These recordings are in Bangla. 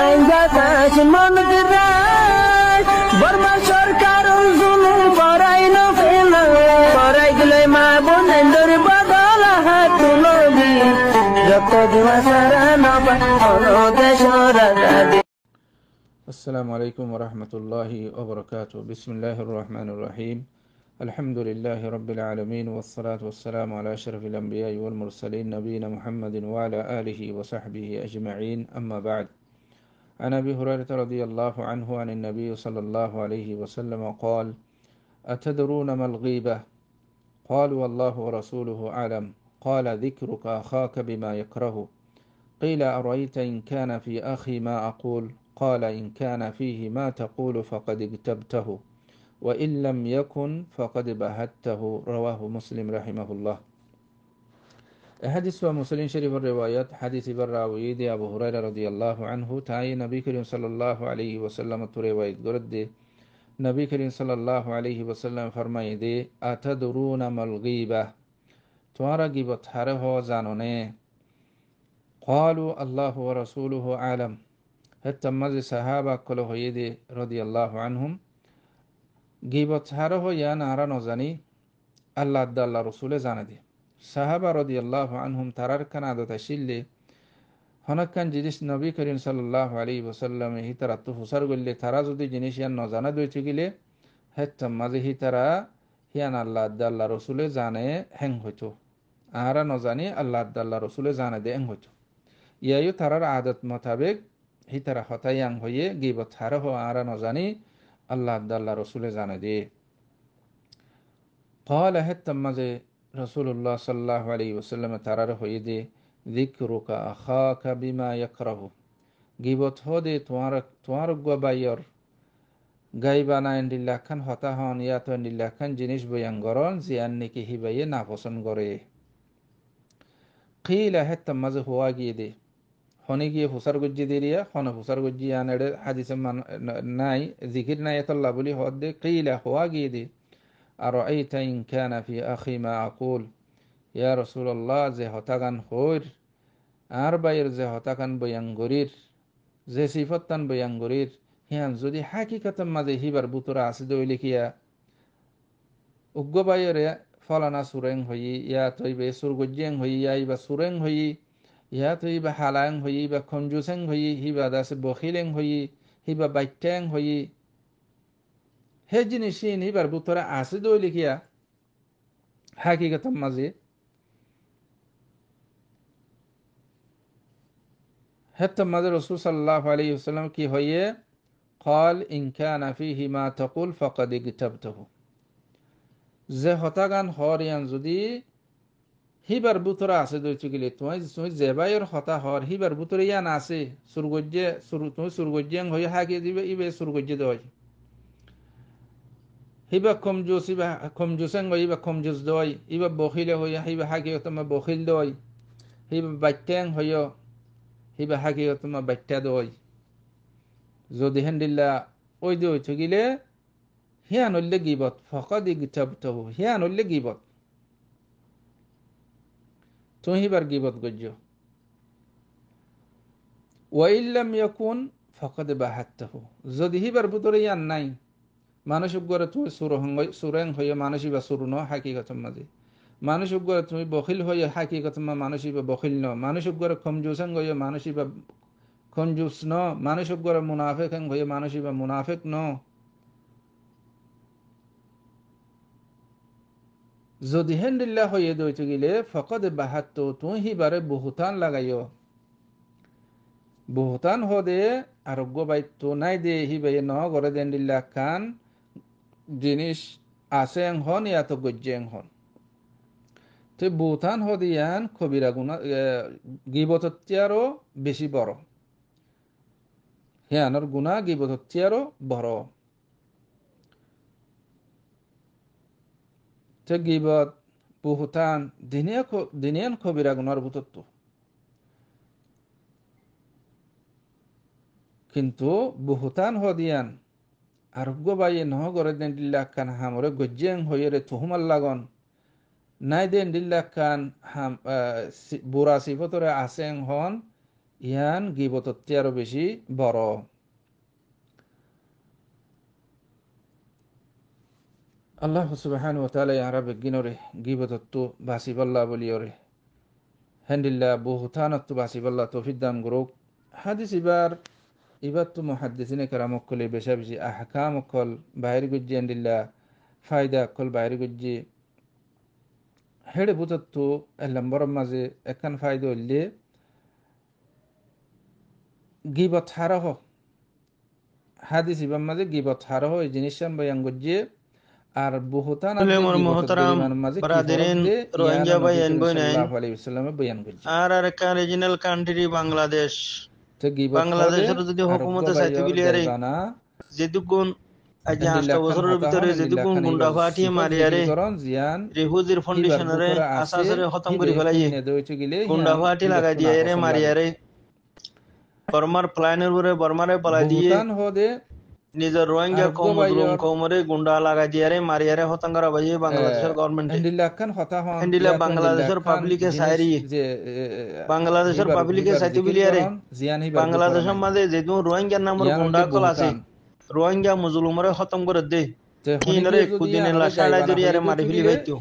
হাই বাতাস মন দিরাই বর্মা সরকার জুলুম করাই না ফেলা করাই গেলে মা বোনেদের বদল হাত নবী যত দিবা সারা নবা দেশ রাজা। السلام عليكم ورحمة الله وبركاته. بسم الله الرحمن الرحيم. الحمد لله رب العالمين والصلاة والسلام على أشرف الأنبياء والمرسلين نبينا محمد وعلى آله وصحبه أجمعين. أما بعد، عن أبي هريرة رضي الله عنه عن النبي صلى الله عليه وسلم قال: أتدرون ما الغيبة؟ قالوا: والله ورسوله أعلم. قال: ذكرك أخاك بما يكره. قيل: أرأيت إن كان في أخي ما أقول؟ قال: إن كان فيه ما تقول فقد اغتبته، وإن لم يكن فقد بهته. رواه مسلم رحمه الله. حديث ومسلم شريف الروايات حديث براويد أبو هريرة رضي الله عنه تاي نبي كريم صلى الله عليه وسلم رواية قرد نبي كريم صلى الله عليه وسلم فرمائے دے أتدرون ما الغيبة؟ توارا غیبت ہرے ہو زانونے؟ قالوا: الله ورسوله أعلم. حتى مزي صحابة كله يدي رضي الله عنهم غيبت هره هو يا نارا نزاني الله دل رسول زاندي. صحابة رضي الله عنهم ترار كان عدو تشيلي هناك كان جديس نبي كريم صلى الله عليه وسلم هي ترى تفسر قل لي ترى زودي جنيش يا نزانا دوي تقولي حتى مزي هي ترى هي أن الله دل رسول زانه هن هتو آرا نزاني الله دل رسول زانه ده هن هتو يا يو ترى عادت مطابق হিতারা হতায়াং হয়ে গীবত হারহ আরা নজানি আল্লাহ আল্লাহ রসুলে জানে দে। قال حتى مزه رسول الله صلى الله عليه وسلم ترار হয়ে দে ذكرك اخاك بما يكره। গীবত হদে তোমার গবায়র গাইবানা ইল্লাহ খান হতা হন ইয়া তো ইল্লাহ খান জিনিস বয়ান গরন জিয়ান নেকি হিবায়ে না পছন্দ করে। قيل حتى مزه হওয়া গিয়ে দে হনে গিয়ে হুসার গজ্জি দিরিয়া হনে হুসার গজ্জি আনেড়ে হাদিসে নাই জিকির নাই এতল্লাহ বলি হদ দে কিলা হওয়া গিয়ে দে আর আইতা ইন কানা ফি আখি মা আকুল। ইয়া রাসূলুল্লাহ যে হতাগান হইর আর বাইর যে হতাগান বয়াঙ্গরির যে সিফতান বয়াঙ্গরির হিয়ান যদি হাকিকাতান মাঝে হিবার বুতরা আছে দইলে কিয়া উগ্গ বাইরে ফলানা সুরেং হই ইয়া তইবে সুর গজ্জেং হই ইয়া ইবা সুরেং হই ইয়া তো ইবা হালাং হই বা খঞ্জুসেং হই হিবা দাসে বখিলেং হই হিবা বাইট্যাং হই হে জিনিস হিবার বুতরা আছে দই লিখিয়া হাকিকাতাম মাঝে হেত্তাম মাঝে রাসূল সাল্লাল্লাহু আলাইহি ওয়াসাল্লাম কি হইয়ে قال إن كان فيه ما تقول فقد اغتبته। যে হতাগান হরিয়ান যদি হিবার বুতরা আছে দইতে গেলে তুমি জেবাইর হতা হর হিবার বুতরে ইয়ান আছে সুরগজ্জে তুমি সুরগজ্জেং হই হাকি দিবে ইবে সুরগজ্জে দই হিবা কমজুস ইবা কমজুসেং হই ইবা কমজুস দই ইবা বখিলে হই হিবা হাকি তোমা বখিল দই হিবা বাইট্যাং হইও হিবা হাকি তোমা বাইট্টা দই যদি হেন্দিল্লা ওই দইতে গেলে হিয়ান হইলে গীবত ফাকাদ ইগতাবতাহু হিয়ান হইলে গীবত তুমি হিবার গীবত গজ্জ। ওয়াইন লাম ইয়াকুন ফাকাদ বাহাত্তাহু। যদি হিবার ভিতরে ইয়ান নাই মানুষ গরে তুমি সুরেং হয়ে মানুষ বা সুরন হাকিকতম মাঝে মানুষ গরে তুমি বখিল হয়ে হাকিকতম মানুষ বা বখিল ন মানুষ গরে খমজুসং হয়ে মানুষ বা খমজুস ন মানুষ গরে মুনাফিক হয়ে মানুষ বা মুনাফিক ন। যদি হেন্দিল্লা হয়ে দইতে গেলে ফকদ বাহাত্ত তুই হিবারে বহুতান লাগাইও বহুতান হদে আরোগ্য বাইত্য নাই দে হিবাই ন গরে দেন্দিল্লা খান জিনিস আছে হন ইয়া তো গজ্জেং হন তো বহুতান হদিয়ান কবিরা গুণা গিবতত্যারও বেশি বড় হিয়ানোর গুণা গিবতত্যারও বড়। গীবত বহুতান দিনিয়ান কবিরা গুনার ভূতত্ব কিন্তু বহুতান হদিয়ান আরোগ্য বাইয়ে নহ গরে দেন দিল্লা খান হামরে গজ্জেং হইয়ে রে তুহুমাল লাগন নাই দেন দিল্লা খান বুড়া সিফতরে আসেং হন ইয়ান গিবতত্বে আরো বেশি বড়। আল্লাহ সুবহানাহু ওয়া তাআলা ইয়ারা বেগিনরে গিবতত্তু বাসিবাল্লাহ বলিয়রে হেন্ডিল্লা বুহতানত্তু বাসিবাল্লাহ তৌফিক দান করুক। হাদিস ইবার তো মুহাদ্দিসিনে কেরাম অকলে বেশা বেশি আহকাম অকল বাইরে গুজ্জি হেন্ডিল্লা ফায়দা অকল বাইরে গুজ্জি হেড়ে বুতত্তু এল্লাম্বর মাঝে একখান ফায়দা হইলে গিবত হারহ হাদিস ইবার মাঝে গিবত হারহ এই জিনিসটান বয়ান গুজ্জি আর বুহতান মোহতারাম ব্রাদারিন রোহিঙ্গা ভাই এন বই নাই বয়ান গুজ্জি আর একটা রিজিনাল কান্ট্রি বাংলাদেশ বাংলাদেশের যদি হুকুমতে চাইতে বিলিয়ারে যেদুকুন আজ 8 বছরের ভিতরে যেদুকুন গুন্ডা ফাটিয়ে মারিয়ারে রিফিউজির ফাউন্ডেশনের আসাসরে খতম করে ফেলাইয়ে গুন্ডা ফাটি লাগাই দিয়ে রে মারিয়ারে বর্মার প্ল্যানের উপরে বর্মারে পালাই দিয়ে নিজের রোহিঙ্গা কৌমরে গুন্ডা লাগাই দিয়ে রে মারিয়ারে হতাঙ্গারা বাজিয়ে বাংলাদেশের গভর্নমেন্ট হ্যান্ডিলা বাংলাদেশের পাবলিকে সাইরি বাংলাদেশের পাবলিকে সাইতে বিলিয়ারে বাংলাদেশের মাঝে যেহেতু রোহিঙ্গার নামের গুন্ডা কল আছে রোহিঙ্গা মুজলুমরে খতম করে দে কিনরে কুদিনে লাশাড়া জড়িয়ারে মারি ফেলি বাইতো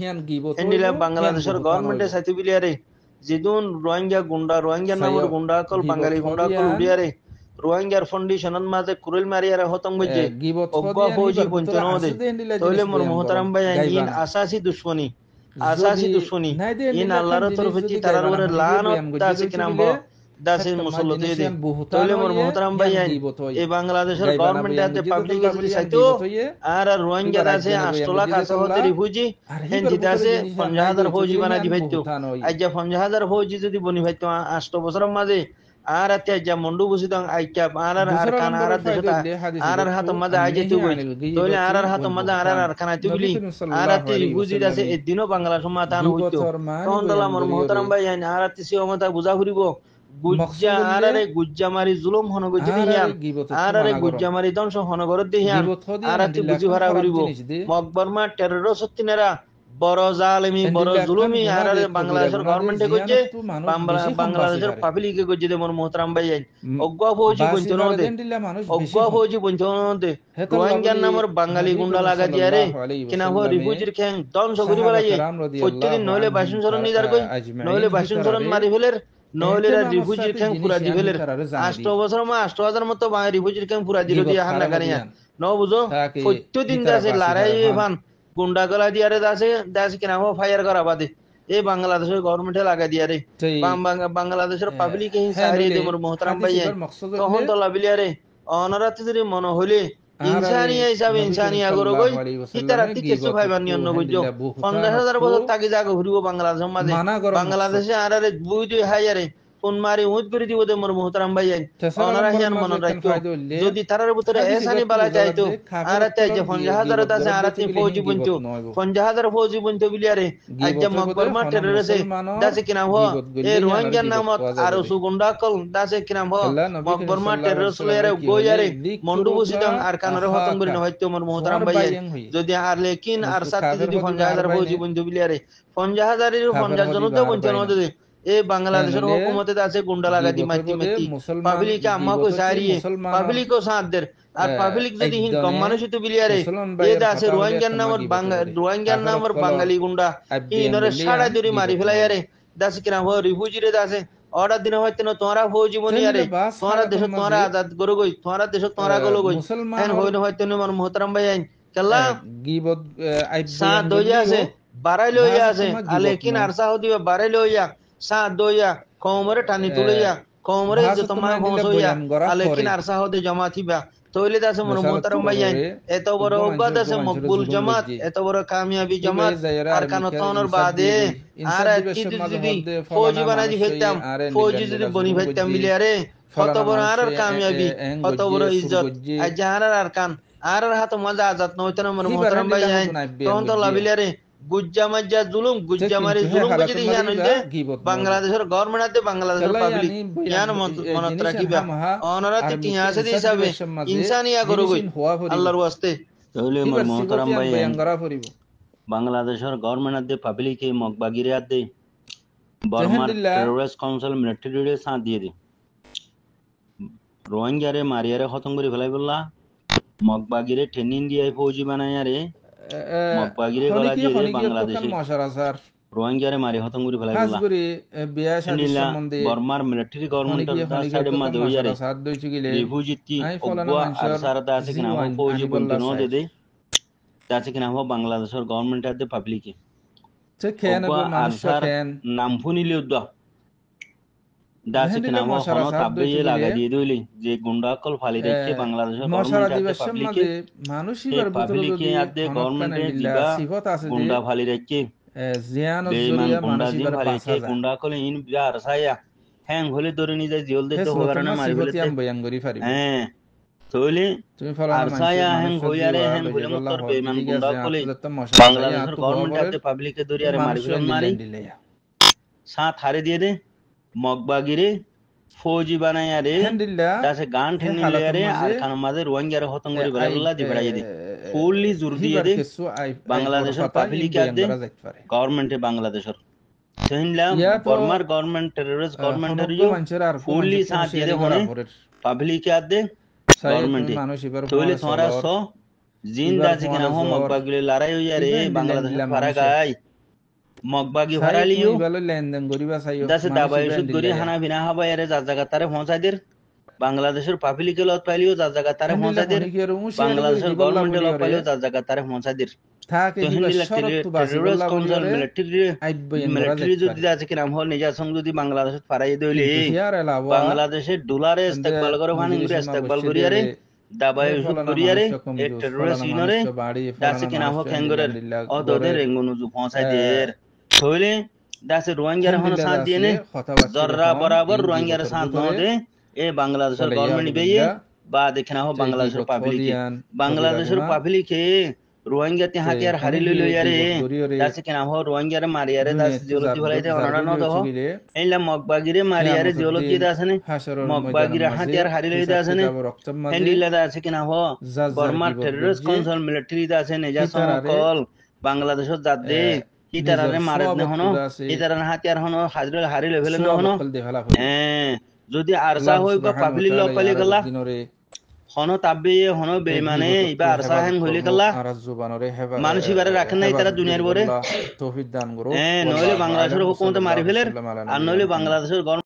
হ্যান্ডিলা বাংলাদেশের গভর্নমেন্টে সাইতে বিলিয়ারে যেহেতু রোহিঙ্গা নামের গুন্ডা কল বাঙালি গুন্ডা কল উড়িয়ারে রোহিঙ্গার ফাউন্ডেশনের মাঝে কুরুল মারিয়ারে হতম গজে অব্বা ফৌজি পঞ্চন দে তাহলে মোর মোহতারাম ভাই ইন আসাসি দুশমনী ইন আল্লাহর তরফে তি তারার উপরে লানত দাসে কিনাম দাসে মুসল্লতে দে তাহলে মোর মোহতারাম ভাই এই বাংলাদেশের গভর্নমেন্ট আছে পাবলিক আছে সাইতো আর রোহিঙ্গা আছে 8 লাখ আছে হতে রিফিউজি হেনজি দাসে 50000 ফৌজি বানা দি ভাইতো আজ 50000 ফৌজি যদি বনি ভাইতো 8 বছরের মাঝে আর আতে যা মন্ডু বসিত আইকা আর কান আর দেশটা আর হাত মাঝে আইজে তুই তোলে আর হাত মাঝে আর কানা তুইলি আর আতে বুঝি দাসে এদিনও বাংলা সমাধান হইতো তখন দলা মোর মোহতারাম ভাই আর আতে সিওমতা বুঝা ফুরিব গুজ্জা আর রে গুজ্জা মারি জুলুম হন গজি দিয়ান আর রে গুজ্জা মারি ধ্বংস হন গর দিয়ান আর আতে বুঝি ভরা ফুরিব মকবরমা টেররিস্ট সত্তিনেরা বড় জালেমি বড় জুলুমি আর বাংলাদেশের গভর্নমেন্টে গজে বাংলাদেশের পাবলিকে গজে দে মোর মোহতারাম ভাই অজ্ঞা ফৌজি বঞ্চন দে রোহিঙ্গার নামের বাঙালি গুন্ডা লাগা দিয়া রে কিনা হো রিফিউজির খ্যাং ধ্বংস করি ফেলাইয়ে প্রত্যেকদিন নইলে বাসন সরণ নিদার কই নইলে বাসন সরণ মারি ফেলের নইলে রিফিউজির খ্যাং পুরা দি ফেলের 8 বছর মা 8000 মতো রিফিউজির খ্যাং পুরা দিল দিয়া হান্না কানিয়া ন বুঝো প্রত্যেকদিন দাসে লড়াই ফান গুন্ডা গলা দিয়ারে দাসে কিনা হো ফায়ার করা বাদে এই বাংলাদেশের গভর্নমেন্টে লাগা দিয়ারে বাংলাদেশের পাবলিক হি সারি দে মোর মোহতারাম ভাই তখন তো লাবিলিয়ারে অনরাতে যদি মন হইলে ইনসানিয়া হিসাবে ইনসানিয়া গরো গই ইতারাতি কিছু ভাইবার নিয়ন গজো 50000 বছর তাকি জাগো ঘুরিব বাংলাদেশের মাঝে বাংলাদেশে আরারে বুই দুই হাজারে কোন মারি উদ করে দিব দে মোর মোহতারাম ভাই অনরা হিয়ান মন রাখো যদি তারার ভিতরে এসানি বালা চাইতো আরাতে যে 50000 দাসে আরাতি ফৌজি বঞ্চো 50000 ফৌজি বঞ্চো বিলিয়ারে আজ মকবরমা টেররিস্ট দাসে কিনা হো এ রোহিঙ্গার নামত আর সুগুন্ডা কল দাসে কিনা হো মকবরমা টেররিস্ট লয়ারে গোয়ারে মন্ডু বসিদং আর কানরে হতম করে হইতো মোর মোহতারাম ভাই যদি আর লেকিন আর সাথে যদি 50000 ফৌজি বঞ্চো বিলিয়ারে 50000 এর 50 জন তো বঞ্চন হতে এই বাংলাদেশের হুকুমতে আছে গুন্ডা লাগা দি মাইতি মাইতি পাবলিক আম্মা কো সারিয়ে পাবলিক কো সাথ দের আর পাবলিক যদি হিন কম মানুষ তো বিলিয়ারে এই দাসে রোহিঙ্গার নামের বাঙালি গুন্ডা ইনরে সাড়া জুরি মারি ফেলাইয়ারে দাস কিনা হো রিফিউজি রে দাসে অর্ডার দিন হইতে না তোরা ফৌজি বনিয়ারে তোরা দেশ তোরা আজাদ করো গই তোরা দেশ তোরা গলো গই হেন হইন হইতে না মোর মোহতারাম ভাই আইন কেলা গিবত সাথ দইয়া আছে বাড়াই লইয়া আছে লেকিন আর সাউদি বাড়াই লইয়া সাথ দইয়া কমরে টানি তুলিয়া কমরে যে তোমার পৌঁছইয়া লেকিন আর সাহদে জমা থিবা তইলে দাসে মোর মোহতারাম ভাই এত বড় অবাদ আছে মকবুল জামাত এত বড় কামিয়াবি জামাত আর কানতনের বাদে আর যদি ফৌজি বানাই ফেলতাম ফৌজি যদি বনি ফেলতাম মিলিয়ারে কত বড় আর কামিয়াবি কত বড় ইজ্জত আজ আর কান আর হাত মজা আজাদ নইতো না মোর মোহতারাম ভাই তখন তো লাভিলিয়ারে গুজ্জামাজ্জা জুলুম গুজ্জামারি জুলুম যদি হিয়ান হইতে বাংলাদেশের গভর্নমেন্ট আছে বাংলাদেশের পাবলিক হিয়ান মনত রাখিবা অনরাতে টিয়া আছে হিসাবে ইনসানিয়া করো গই আল্লাহর ওয়াস্তে তাহলে মোর মোহতারাম ভাই বাংলাদেশের গভর্নমেন্ট আছে পাবলিক এ মকবাগিরে আছে বর্মা টেররিস্ট কাউন্সিল মিলিটারি রে সাথ দিয়ে দে রোহিঙ্গারে মারিয়ারে খতম করে ফেলাই বললা মগবাগিরে ট্রেনিং দিয়ে ফৌজি বানাইয়ারে মগবাগিরে গলা দিয়ে বাংলাদেশে রোহিঙ্গারে মারি খতম করে ফেলাই বললা বর্মার মিলিটারি গভর্নমেন্ট সাইডে মা দেইয়ারে রিফিউজি ওগবা আর সারাদা আছে কিনা ফৌজি বন্ধ ন দে দে আছে কিনা বাংলাদেশের গভর্নমেন্ট আর দে পাবলিকে নাম ফুনিলে উদ্দা দাসে কিনা হনো তাবে লাগা দিয়ে দইলি যে গুন্ডা কল ফালি রেখে বাংলাদেশের পাবলিকে আদে গভর্নমেন্টে দিবা গুন্ডা ফালি রেখে বেঈমান গুন্ডা জি ফালি রেখে গুন্ডা কল ইন বিয়ার সায়া হ্যাং হলে ধরে নিয়ে যায় জিওল দিতে হবে না মারি ফেলতে হ্যাঁ তোলে আর সায়া হ্যাং হইয়ারে হ্যাং হলে মতর বেঈমান গুন্ডা কল বাংলাদেশের গভর্নমেন্ট আদে পাবলিকে ধরে আরে মারি ফেলন মারি সাথ হারে দিয়ে দে মগবাগিরে ফৌজি বানাইয়ারে দাসে গান ঠেনিলে আর খান মাঝে রোহিঙ্গারে খতম করে বেলাল্লা দি বেড়াই দে ফুললি জোর দিয়ে দে বাংলাদেশের পাবলিক আদে গভর্নমেন্টে বাংলাদেশের সেহিনলা বর্মার গভর্নমেন্ট টেররিস্ট গভর্নমেন্টের ইউ ফুললি সাথ দিয়ে দে হনে পাবলিক আদে গভর্নমেন্টে তোলে তোরা সো জিন্দা আছে কিনা হো মগবাগিরে লড়াই হইয়ারে বাংলাদেশের পারা গায় মগবাগি হারালিও দাসে দাবাই সুদ গরি হানা বিনা হাবা এরে যা জায়গা তারে পৌঁছাইদের বাংলাদেশের পাবলিকে লত পাইলিও যা জায়গা তারে পৌঁছাইদের বাংলাদেশের গভর্নমেন্টে লত পাইলিও যা জায়গা তারে পৌঁছাইদের থাকে টেররিস্ট কনসাল মিলিটারি যদি আছে কি নাম হল নিজা সং যদি বাংলাদেশে ফারাই দইলে বাংলাদেশের ডলারে ইস্তেকবাল করে ভানি করে ইস্তেকবাল করিয়ারে দাবাই সুদ করিয়ারে এ টেররিস্ট ইনরে দাসে কি নাম হল খেঙ্গরের অদদের রেঙ্গুনুজু পৌঁছাইদের হইলে দাসে রোহিঙ্গার হন সাথ দিয়ে নে জররা বরাবর রোহিঙ্গার সাথ দে এ বাংলাদেশের গভর্নমেন্ট বেয়ে বা দেখে না হো বাংলাদেশের পাবলিকে রোহিঙ্গাতে হাতিয়ার হারি লইলো ইয়ারে দাসে কেনা হো রোহিঙ্গারে মারিয়ারে দাস জিওলজি বলাইতে অনারা ন দহ এইলা মগবাগিরে মারিয়ারে জিওলজি দাসনে মগবাগিরে হাতিয়ার হারি লই দাসনে হেন্ডিলা দাসে কেনা হো বর্মার টেররিস্ট কনসাল মিলিটারি দাসনে যা সকল বাংলাদেশত জাত দে ইতারারে মারত ন হনো ইতারার হাতিয়ার হনো হাজরল হারি লেভেল ন হনো যদি আরসা হই বা পাবলিক ল পালে গলা হনো তাবে হনো বেমানে ইবা আরসা হ্যাং হইলে গলা মানুষ ইবারে রাখেন না ইতারা দুনিয়ার বরে তৌফিক দান করো নইলে বাংলাদেশের হুকুমতে মারি ফেলের আর নইলে বাংলাদেশের